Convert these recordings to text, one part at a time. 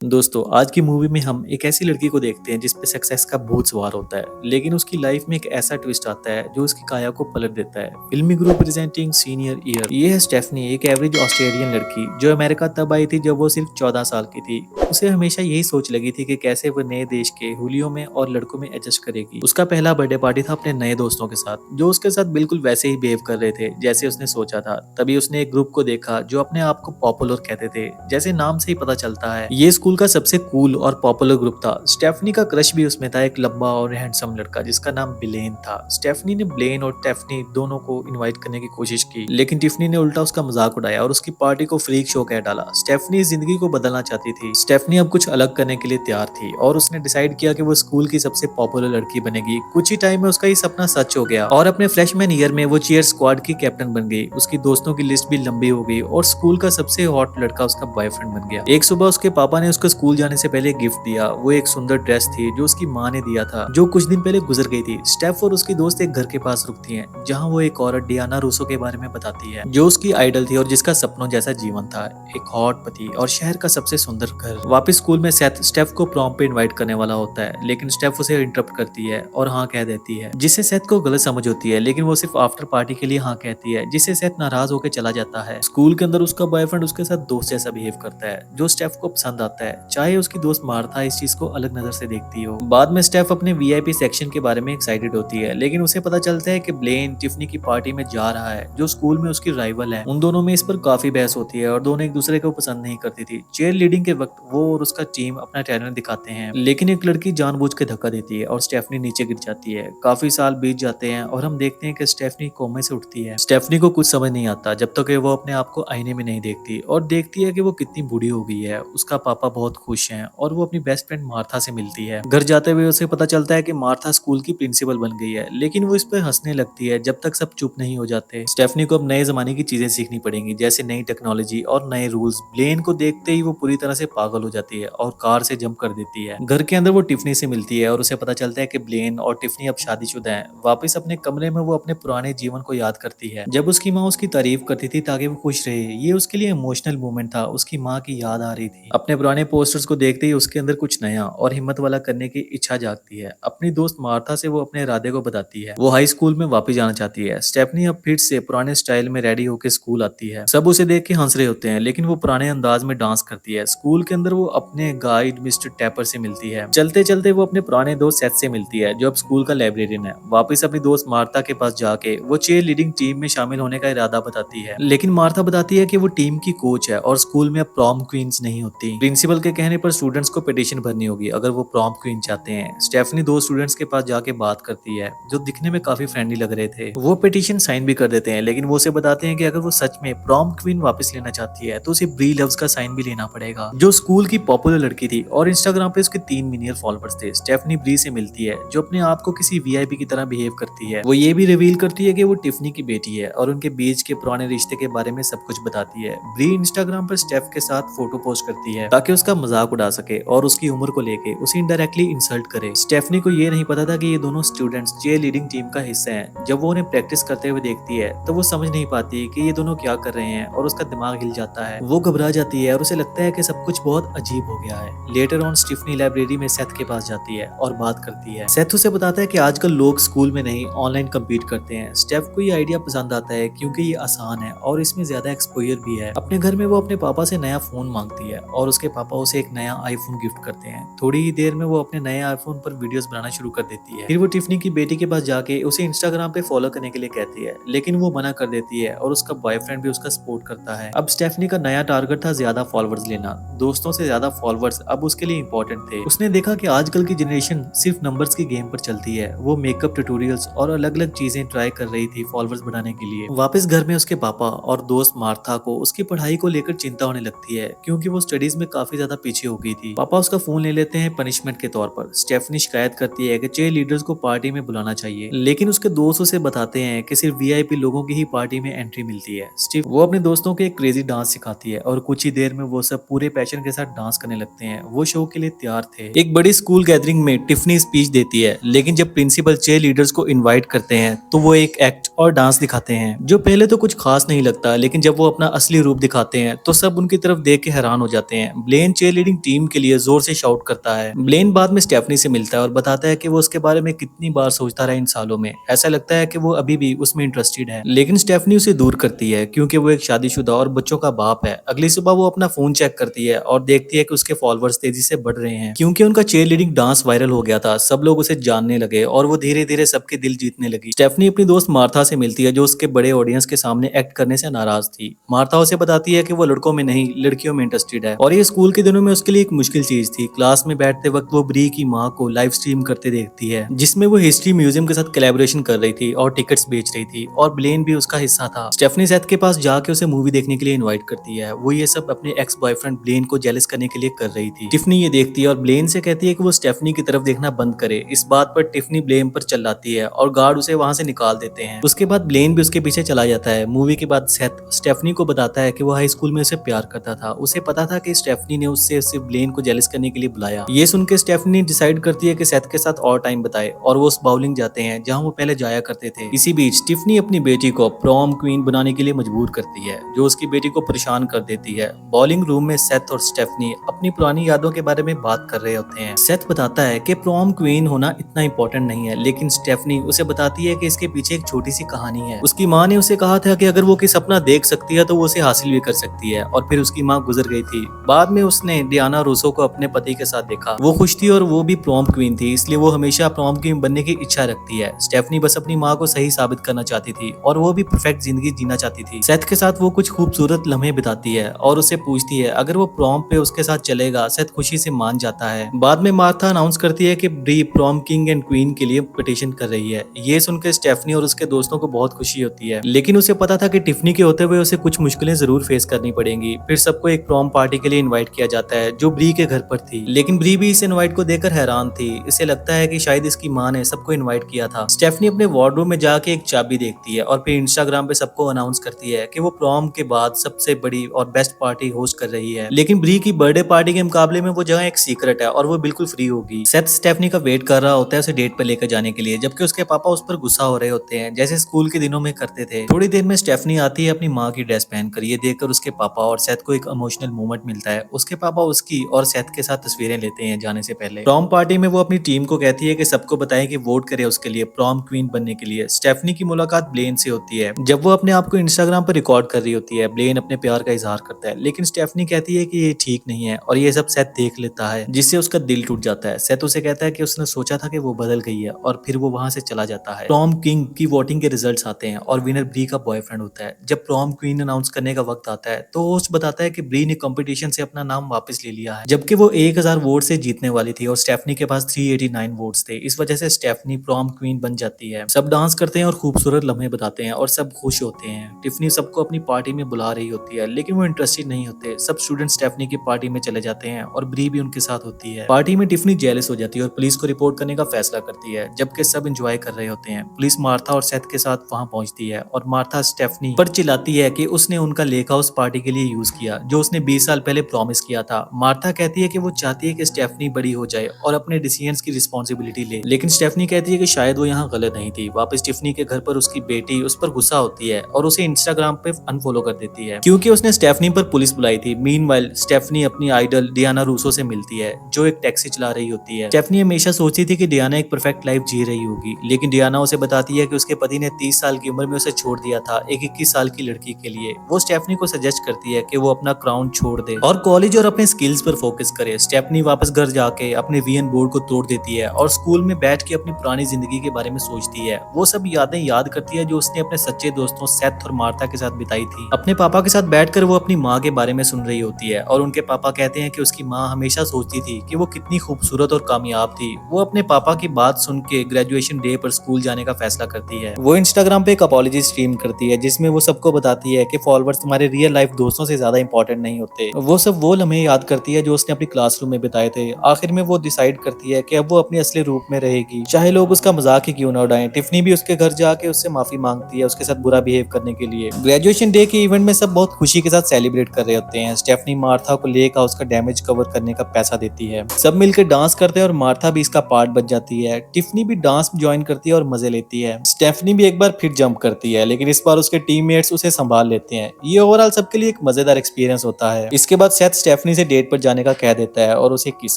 दोस्तों आज की मूवी में हम एक ऐसी लड़की को देखते हैं जिस पे सक्सेस का भूत सवार होता है, लेकिन उसकी लाइफ में एक ऐसा ट्विस्ट आता है जो उसकी काया को पलट देता है। फिल्मी ग्रुप प्रेजेंटिंग सीनियर ईयर। ये है स्टेफनी, एक एवरेज ऑस्ट्रेलियन लड़की जो अमेरिका तब आई थी जब वो सिर्फ 14 साल की थी। उसे हमेशा यही सोच लगी थी कि कैसे वो नए देश के हुलियों में और लड़कों में एडजस्ट करेगी। उसका पहला बर्थडे पार्टी था अपने नए दोस्तों के साथ, जो उसके साथ बिल्कुल वैसे ही बिहेव कर रहे थे जैसे उसने सोचा था। तभी उसने एक ग्रुप को देखा जो अपने आप को पॉपुलर कहते थे। जैसे नाम से ही पता चलता है, ये स्कूल का सबसे कूल और पॉपुलर ग्रुप था। स्टेफनी का क्रश भी उसमें था, एक लंबा और हैंडसम लड़का जिसका नाम ब्लेन था। स्टेफनी ने ब्लेन और टेफनी दोनों को इनवाइट करने की कोशिश की, लेकिन टिफनी ने उल्टा उसका मजाक उड़ाया और उसकी पार्टी को फ्रीक शो कह डाला। स्टेफनी जिंदगी को बदलना चाहती थी। स्टेफनी अब कुछ अलग करने के लिए तैयार थी और उसने डिसाइड किया कि वो स्कूल की सबसे पॉपुलर लड़की बनेगी। कुछ ही टाइम में उसका ये सपना सच हो गया और अपने फ्रेशमैन ईयर में वो चीयर स्क्वाड की कैप्टन बन गई। उसकी दोस्तों की लिस्ट भी लंबी हो गई और स्कूल का सबसे हॉट लड़का उसका बॉयफ्रेंड बन गया। एक सुबह उसके पापा ने उसको स्कूल जाने से पहले गिफ्ट दिया। वो एक सुंदर ड्रेस थी जो उसकी माँ ने दिया था, जो कुछ दिन पहले गुजर गई थी। स्टेफ और उसकी दोस्त एक घर के पास रुकती हैं, जहाँ वो एक औरत डियाना रूसो के बारे में बताती है, जो उसकी आइडल थी और जिसका सपनों जैसा जीवन था, एक हॉट पति और शहर का सबसे सुंदर घर। वापस स्कूल में सेथ स्टेफ को प्रॉम पे इनवाइट करने वाला होता है, लेकिन स्टेफ उसे इंटरप्ट करती है और हाँ कह देती है, जिससे सेथ को गलत समझ होती है। लेकिन वो सिर्फ आफ्टर पार्टी के लिए हाँ कहती है, जिससे सेथ नाराज होकर चला जाता है। स्कूल के अंदर उसका बॉयफ्रेंड उसके साथ दोस्त जैसा बिहेव करता है, जो स्टेफ को पसंद आता है, चाहे उसकी दोस्त मार्था इस चीज को अलग नजर से देखती हो। बाद में स्टेफ अपने वीआईपी सेक्शन के बारे में एक्साइटेड होती है, लेकिन उसे पता चलता है कि ब्लेन टिफनी की पार्टी में जा रहा है, जो स्कूल में उसकी राइवल है। उन दोनों में इस पर काफी बहस होती है और दोनों एक दूसरे को पसंद नहीं करती थी। चेयर लीडिंग के वक्त वो और उसका टीम अपना टैलेंट दिखाते हैं, लेकिन एक लड़की जानबूझ के धक्का देती है और स्टेफनी नीचे गिर जाती है। काफी साल बीत जाते हैं और हम देखते हैं कि स्टेफनी कोमे से उठती है। स्टेफनी को कुछ समझ नहीं आता जब तक वो अपने आप को आईने में नहीं देखती और देखती है कि वो कितनी बूढ़ी हो गई है। उसका पापा बहुत खुश हैं और वो अपनी बेस्ट फ्रेंड मार्था से मिलती है। घर जाते हुए उसे पता चलता है कि मार्था स्कूल की प्रिंसिपल बन गई है, लेकिन वो इस पर हंसने लगती है जब तक सब चुप नहीं हो जाते। स्टेफनी को अब नए जमाने की चीजें सीखनी पड़ेंगी, जैसे नई टेक्नोलॉजी और नए रूल्स। ब्लेन को देखते ही वो पूरी तरह से पागल हो जाती है और कार से जंप कर देती है। घर के अंदर वो टिफनी से मिलती है और उसे पता चलता है कि ब्लेन और टिफनी अब शादीशुदा हैं। वापस अपने कमरे में वो अपने पुराने जीवन को याद करती है, जब उसकी माँ उसकी तारीफ करती थी ताकि वो खुश रहे। ये उसके लिए इमोशनल मोमेंट था, उसकी माँ की याद आ रही थी। अपने पुराने पोस्टर्स को देखते ही उसके अंदर कुछ नया और हिम्मत वाला करने की इच्छा जागती है। अपनी दोस्त मार्था से वो अपने इरादे को बताती है, वो हाई स्कूल में वापस जाना चाहती है। स्टेफनी अब फिर से पुराने स्टाइल में रेडी होकर स्कूल आती है। सब उसे देख के हंस रहे होते हैं, लेकिन वो पुराने अंदाज में डांस करती है। स्कूल के अंदर वो अपने गाइड मिस्टर टैपर से मिलती है। चलते चलते वो अपने पुराने दोस्त सेथ से मिलती है, जो अब स्कूल का लाइब्रेरियन है। वापस अपनी दोस्त मार्था के पास जाके वो चीयर लीडिंग टीम में शामिल होने का इरादा बताती है, लेकिन मार्था बताती है कि वो टीम की कोच है और स्कूल में अब प्रॉम क्वींस नहीं होती। प्रिंसिपल के कहने पर स्टूडेंट्स को पिटीशन भरनी होगी अगर वो प्रॉम क्वीन चाहते हैं। स्टेफनी दो स्टूडेंट्स के पास जाके बात करती है, जो दिखने में काफी फ्रेंडली लग रहे थे। वो पिटीशन साइन भी कर देते हैं, लेकिन वो उसे बताते हैं कि अगर वो सच में प्रॉम क्वीन वापस लेना चाहती है तो उसे ब्री लव्स का साइन भी लेना पड़ेगा, जो स्कूल की पॉपुलर लड़की थी और इंस्टाग्राम पे उसके 3 मिलियन फॉलोअर्स थे। स्टेफनी ब्री से मिलती है, जो अपने आप को किसी वीआईपी की तरह बिहेव करती है। वो ये भी रिवील करती है कि वो टिफनी की बेटी है और उनके बीच के पुराने रिश्ते के बारे में सब कुछ बताती है। ब्री इंस्टाग्राम पर स्टेफ के साथ फोटो पोस्ट करती है ताकि उसका मजाक उड़ा सके और उसकी उम्र को लेके उसे इनडायरेक्टली इंसल्ट करे। स्टेफनी को ये नहीं पता था कि ये दोनों स्टूडेंट्स चीयर लीडिंग टीम का हिस्सा हैं। जब वो उन्हें प्रैक्टिस करते हुए देखती है तो वो समझ नहीं पाती कि ये दोनों क्या कर रहे हैं और उसका दिमाग हिल जाता है। वो घबरा जाती है और उसे लगता है कि सब कुछ बहुत अजीब हो गया है। लेटर ऑन स्टेफनी लाइब्रेरी में सेथ के पास जाती है और बात करती है। सेथ उसे बताता है कि आजकल लोग स्कूल में नहीं ऑनलाइन कम्पीट करते हैं। स्टेफ को ये आइडिया पसंद आता है क्योंकि ये आसान है और इसमें ज्यादा एक्सपोजर भी है। अपने घर में वो अपने पापा से नया फोन मांगती है और उसके पापा उसे एक नया आईफोन गिफ्ट करते हैं। थोड़ी ही देर में वो अपने नए आईफोन पर वीडियोस बनाना शुरू कर देती है। फिर वो टिफनी की बेटी के पास जाके उसे इंस्टाग्राम पे फॉलो करने के लिए कहती है, लेकिन वो मना कर देती है और उसका बॉयफ्रेंड भी उसका सपोर्ट करता है। अब स्टेफनी का नया टारगेट था ज्यादा फॉलोअर्स लेना। दोस्तों से ज्यादा फॉलोअर्स अब उसके लिए इंपॉर्टेंट थे। उसने देखा कि आजकल की जनरेशन सिर्फ नंबर्स की गेम पर चलती है। वो मेकअप ट्यूटोरियल्स और अलग अलग चीजें ट्राई कर रही थी फॉलोअर्स बढ़ाने के लिए। वापस घर में उसके पापा और दोस्त मार्था को उसकी पढ़ाई को लेकर चिंता होने लगती है, क्योंकि वो स्टडीज में काफी ज्यादा पीछे हो गई थी। पापा उसका फोन ले लेते हैं पनिशमेंट के तौर पर। स्टेफनी शिकायत करती है कि चीयर लीडर्स को पार्टी में बुलाना चाहिए, लेकिन उसके दोस्त उसे बताते हैं कि सिर्फ वीआईपी लोगों की ही पार्टी में एंट्री मिलती है। स्टीव वो अपने दोस्तों को एक क्रेजी डांस सिखाती है और कुछ ही देर में वो सब पूरे पैशन के साथ डांस करने लगते हैं। वो शो के लिए तैयार थे। एक बड़ी स्कूल गैदरिंग में टिफनी स्पीच देती है, लेकिन जब प्रिंसिपल चीयर लीडर्स को इनवाइट करते हैं तो वो एक एक्ट और डांस दिखाते हैं, जो पहले तो कुछ खास नहीं लगता, लेकिन जब वो अपना असली रूप दिखाते हैं तो सब उनकी तरफ देख के हैरान हो जाते हैं। ब्लेन ब्लेन चेयर लीडिंग टीम के लिए जोर से शाउट करता है। ब्लेन बाद में स्टेफनी से मिलता है और बताता है कि वो उसके बारे में कितनी बार सोचता रहा इन सालों में, ऐसा लगता है कि वो अभी भी उसमें इंटरेस्टेड है। लेकिन स्टेफनी उसे दूर करती है क्योंकि वो एक शादीशुदा और बच्चों का बाप है। अगली सुबह वो अपना फोन चेक करती है और देखती है कि उसके फॉलोअर्स तेजी से बढ़ रहे हैं। क्योंकि उनका चेयर लीडिंग डांस वायरल हो गया था, सब लोग उसे जानने लगे और वो धीरे धीरे सबके दिल जीतने लगी। स्टेफनी अपनी दोस्त मार्था से मिलती है जो उसके बड़े ऑडियंस के सामने एक्ट करने से नाराज थी। मार्था उसे बताती है कि वो लड़कों में नहीं लड़कियों में इंटरेस्टेड है और ये स्कूल के दिनों में उसके लिए एक मुश्किल चीज थी। क्लास में बैठते वक्त वो ब्री की माँ को लाइव स्ट्रीम करते देखती है जिसमें वो हिस्ट्री म्यूजियम के साथ कोलैबोरेशन कर रही थी और टिकट्स बेच रही थी और ब्लेन भी उसका हिस्सा था। स्टेफनी सेथ के पास जाके उसे मूवी देखने के लिए इनवाइट करती है। वो ये सब अपने एक्स बॉयफ्रेंड ब्लेन को जेलस करने के लिए कर रही थी। टिफनी ये देखती है और ब्लेन से कहती है कि वो स्टेफनी की तरफ देखना बंद करे। इस बात पर टिफनी ब्लेन पर चिल्लाती है और गार्ड उसे वहां से निकाल देते हैं। उसके बाद ब्लेन भी उसके पीछे चला जाता है। मूवी के बाद सेथ स्टेफनी को बताता है कि वो हाई स्कूल में उसे प्यार करता था। उसे पता था कि स्टेफनी ने उससे सिर्फ ब्लेन को जेलस करने के लिए बुलाया। ये सुन के स्टेफनी डिसाइड करती है कि सेथ के साथ और टाइम बताए और वो उस बाउलिंग जाते हैं जहां वो पहले जाया करते थे। इसी बीच टिफनी अपनी बेटी को प्रॉम क्वीन बनाने के लिए मजबूर करती है जो उसकी बेटी को परेशान कर देती है। बॉलिंग रूम में सेथ और स्टेफनी अपनी पुरानी यादों के बारे में बात कर रहे होते हैं। सेथ बताता है कि प्रॉम क्वीन होना इतना इंपॉर्टेंट नहीं है, लेकिन स्टेफनी उसे बताती है कि इसके पीछे एक छोटी सी कहानी है। उसकी माँ ने उसे कहा था कि अगर वो कोई सपना देख सकती है तो वो उसे हासिल भी कर सकती है और फिर उसकी माँ गुजर गई थी। बाद में उसने डियाना रूसो को अपने पति के साथ देखा। वो खुश थी और वो भी प्रॉम क्वीन थी, इसलिए वो हमेशा प्रॉम क्वीन बनने की इच्छा रखती है। स्टेफनी बस अपनी माँ को सही साबित करना चाहती थी और वो भी परफेक्ट जिंदगी जीना चाहती थी। सेथ के साथ वो कुछ खूबसूरत लम्हे बिताती है और उससे पूछती है अगर वो प्रॉम पे उसके साथ चलेगा। सेथ खुशी से मान जाता है। बाद में मार्था अनाउंस करती है कि ब्री प्रॉम किंग एंड क्वीन के लिए पिटीशन कर रही है। ये सुनकर स्टेफनी और उसके दोस्तों को बहुत खुशी होती है, लेकिन उसे पता था कि टिफनी के होते हुए उसे कुछ मुश्किलें जरूर फेस करनी पड़ेंगी। फिर सबको एक प्रॉम पार्टी के लिए इनवाइट किया जाता है जो ब्री के घर पर थी, लेकिन ब्री भी इस इनवाइट को देखकर हैरान थी। इसे लगता है कि शायद इसकी माँ ने सबको इनवाइट किया था। स्टेफनी अपने वार्डरोब में जाके एक चाबी देखती है और फिर इंस्टाग्राम पे सबको अनाउंस करती है कि वो प्रॉम के बाद सबसे बड़ी और बेस्ट पार्टी होस्ट कर रही है। लेकिन ब्री की बर्थडे पार्टी के मुकाबले में वो जगह एक सीक्रेट है और वो बिल्कुल फ्री होगी। सेथ स्टेफनी का वेट कर रहा होता है उसे डेट पर लेकर जाने के लिए, जबकि उसके पापा उस पर गुस्सा हो रहे होते हैं जैसे स्कूल के दिनों में करते थे। थोड़ी देर में स्टेफनी आती है अपनी माँ की ड्रेस पहनकर। ये देखकर उसके पापा और सेथ को एक इमोशनल मोमेंट मिलता है। उसके पापा उसकी और सेथ के साथ तस्वीरें लेते हैं जाने से पहले। प्रॉम पार्टी में वो अपनी टीम को कहती है कि सबको बताएं कि वोट करे उसके लिए प्रॉम क्वीन बनने के लिए। स्टेफनी की मुलाकात ब्लेन से होती है। जब वो अपने आप को इंस्टाग्राम पर रिकॉर्ड कर रही होती है, ब्लेन अपने प्यार का इजहार करता है, लेकिन स्टेफनी कहती है कि ये ठीक नहीं है और ये सब सेथ देख लेता है, जिससे उसका दिल टूट जाता है। सेथ उसे कहता है कि उसने सोचा था कि वो बदल गई है और फिर वो वहां से चला जाता है। प्रॉम किंग की वोटिंग के रिजल्ट्स आते हैं और विनर ब्री का बॉयफ्रेंड होता है। जब प्रॉम क्वीन अनाउंस करने का वक्त आता है तो होस्ट बताता है कि ब्री ने कंपटीशन से अपना नाम वापस ले लिया है, जबकि वो 1000 वोट से जीतने वाली थी और स्टेफनी के पास 389 वोट्स थे। इस वजह से स्टेफनी प्रॉम क्वीन बन जाती है। सब डांस करते हैं और खूबसूरत लम्हे बताते हैं और सब खुश होते हैं। टिफनी सबको अपनी पार्टी में बुला रही होती है, लेकिन वो इंटरेस्टेड नहीं होते। सब स्टूडेंट स्टेफनी की पार्टी में चले जाते हैं और ब्री भी उनके साथ होती है। पार्टी में टिफनी जेलस हो जाती है और पुलिस को रिपोर्ट करने का फैसला करती है, जबकि सब एंजॉय कर रहे होते हैं। पुलिस मार्था और सेथ के साथ वहां पहुंचती है और मार्था स्टेफनी पर चिल्लाती है कि उसने उनका लेक हाउस पार्टी के लिए यूज किया जो उसने 20 साल पहले प्रॉमिस किया था। मार्था कहती है कि वो चाहती है कि स्टेफनी बड़ी हो जाए और अपने डिसीजंस की रिस्पॉन्सिबिलिटी ले, लेकिन स्टेफनी कहती है कि शायद वो यहाँ गलत नहीं थी। वापस टिफनी के घर पर उसकी बेटी उस पर गुस्सा होती है और उसे इंस्टाग्राम पे अनफॉलो कर देती है क्योंकि उसने स्टेफनी पर पुलिस बुलाई थी। मीनवाइल स्टेफनी अपनी आइडल डियाना रूसो से मिलती है जो एक टैक्सी चला रही होती है। स्टेफनी हमेशा सोचती थी कि डियाना एक परफेक्ट लाइफ जी रही होगी, लेकिन डियाना उसे बताती है कि उसके पति ने 30 साल की उम्र में उसे छोड़ दिया था एक 21 साल की लड़की के लिए। वो स्टेफनी को सजेस्ट करती है कि वो अपना क्राउन छोड़ दे और कॉलेज और अपने स्किल्स पर फोकस करे। स्टेफनी वापस घर जाके अपने वीएन बोर्ड को तोड़ देती है और स्कूल में बैठ के अपनी पुरानी जिंदगी के बारे में सोचती है। वो सब यादें याद करती है जो उसने अपने सच्चे दोस्तों सेथ और मार्था के साथ बिताई थी। अपने पापा के साथ बैठकर वो अपनी माँ के बारे में सुन रही होती है और उनके पापा कहते हैं कि उसकी माँ हमेशा सोचती थी कि वो कितनी खूबसूरत और कामयाब थी। वो अपने पापा की बात सुन के ग्रेजुएशन डे पर स्कूल जाने का फैसला करती है। वो इंस्टाग्राम पे एक अपॉलॉजी स्ट्रीम करती है जिसमें वो सबको बताती है कि फॉलोअर्स तुम्हारे रियल लाइफ दोस्तों से ज्यादा इंपॉर्टेंट नहीं होते। वो सब वो लम्हे याद करती है जो उसने अपनी क्लासरूम में बिताए थे। आखिर में वो डिसाइड करती है कि अब वो अपने असली रूप में रहेगी, चाहे लोग उसका मजाक ही क्यों ना उड़ाएं। टिफनी भी उसके घर जाके उससे माफी मांगती है उसके साथ बुरा बिहेव करने के लिए। ग्रेजुएशन डे के इवेंट में सब बहुत खुशी के साथ सेलिब्रेट कर रहे होते हैं। स्टेफनी मार्था को लेक हाउस का डैमेज कवर करने का पैसा देती है। सब मिलकर डांस करते हैं और मार्था भी इसका पार्ट बन जाती है। टिफनी भी डांस ज्वाइन करती है और मजे लेती है। स्टेफनी भी एक बार फिर जंप करती है, लेकिन इस बार उसके टीममेट्स उसे संभाल लेते हैं। ये ओवरऑल सबके लिए एक मजेदार एक्सपीरियंस होता है। इसके बाद सेथ स्टेफनी से डेट पर जाने का कह देता है और उसे किस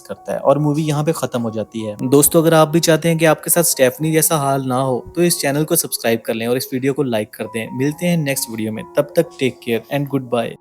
करता है और मूवी यहाँ पे खत्म हो जाती है। दोस्तों अगर आप भी चाहते हैं कि आपके साथ स्टेफनी जैसा हाल ना हो तो इस चैनल को सब्सक्राइब कर लें और इस वीडियो को लाइक कर दें। मिलते हैं नेक्स्ट वीडियो में, तब तक take care and good bye.